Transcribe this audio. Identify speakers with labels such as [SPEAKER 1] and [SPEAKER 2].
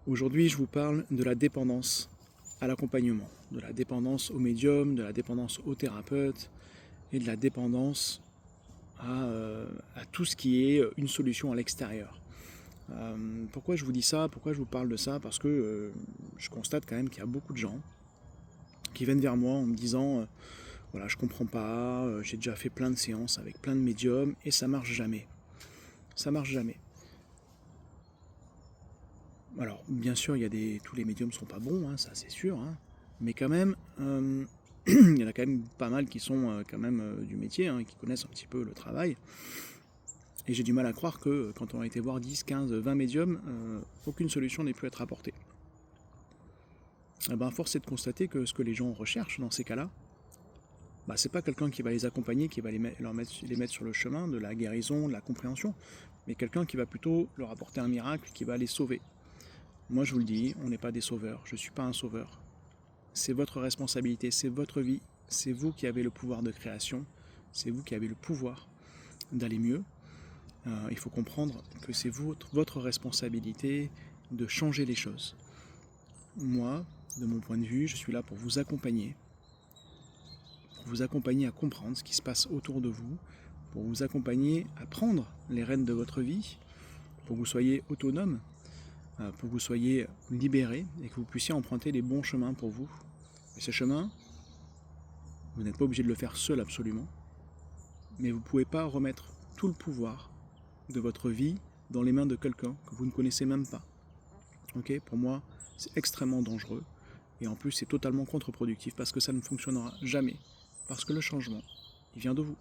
[SPEAKER 1] Aujourd'hui, je vous parle de la dépendance à l'accompagnement, de la dépendance au médium, de la dépendance au thérapeute et de la dépendance à tout ce qui est une solution à l'extérieur. Pourquoi je vous dis ça? Pourquoi je vous parle de ça? Parce que je constate quand même qu'il y a beaucoup de gens qui viennent vers moi en me disant voilà, je comprends pas, j'ai déjà fait plein de séances avec plein de médiums et ça marche jamais. Ça marche jamais. Alors, bien sûr, tous les médiums ne sont pas bons, hein, ça c'est sûr, hein, mais quand même, il y en a quand même pas mal qui sont quand même du métier, hein, qui connaissent un petit peu le travail. Et j'ai du mal à croire que quand on a été voir 10, 15, 20 médiums, aucune solution n'ait pu être apportée. Eh ben, force est de constater que ce que les gens recherchent dans ces cas-là, bah, c'est pas quelqu'un qui va les accompagner, qui va les mettre sur le chemin de la guérison, de la compréhension, mais quelqu'un qui va plutôt leur apporter un miracle, qui va les sauver. Moi je vous le dis, on n'est pas des sauveurs, je ne suis pas un sauveur. C'est votre responsabilité, c'est votre vie, c'est vous qui avez le pouvoir de création, c'est vous qui avez le pouvoir d'aller mieux. Il faut comprendre que c'est votre responsabilité de changer les choses. Moi, de mon point de vue, je suis là pour vous accompagner à comprendre ce qui se passe autour de vous, pour vous accompagner à prendre les rênes de votre vie, pour que vous soyez autonome, pour que vous soyez libérés et que vous puissiez emprunter les bons chemins pour vous. Et ce chemin, vous n'êtes pas obligé de le faire seul absolument, mais vous ne pouvez pas remettre tout le pouvoir de votre vie dans les mains de quelqu'un que vous ne connaissez même pas. Okay, pour moi, c'est extrêmement dangereux et en plus c'est totalement contre-productif parce que ça ne fonctionnera jamais. Parce que le changement, il vient de vous.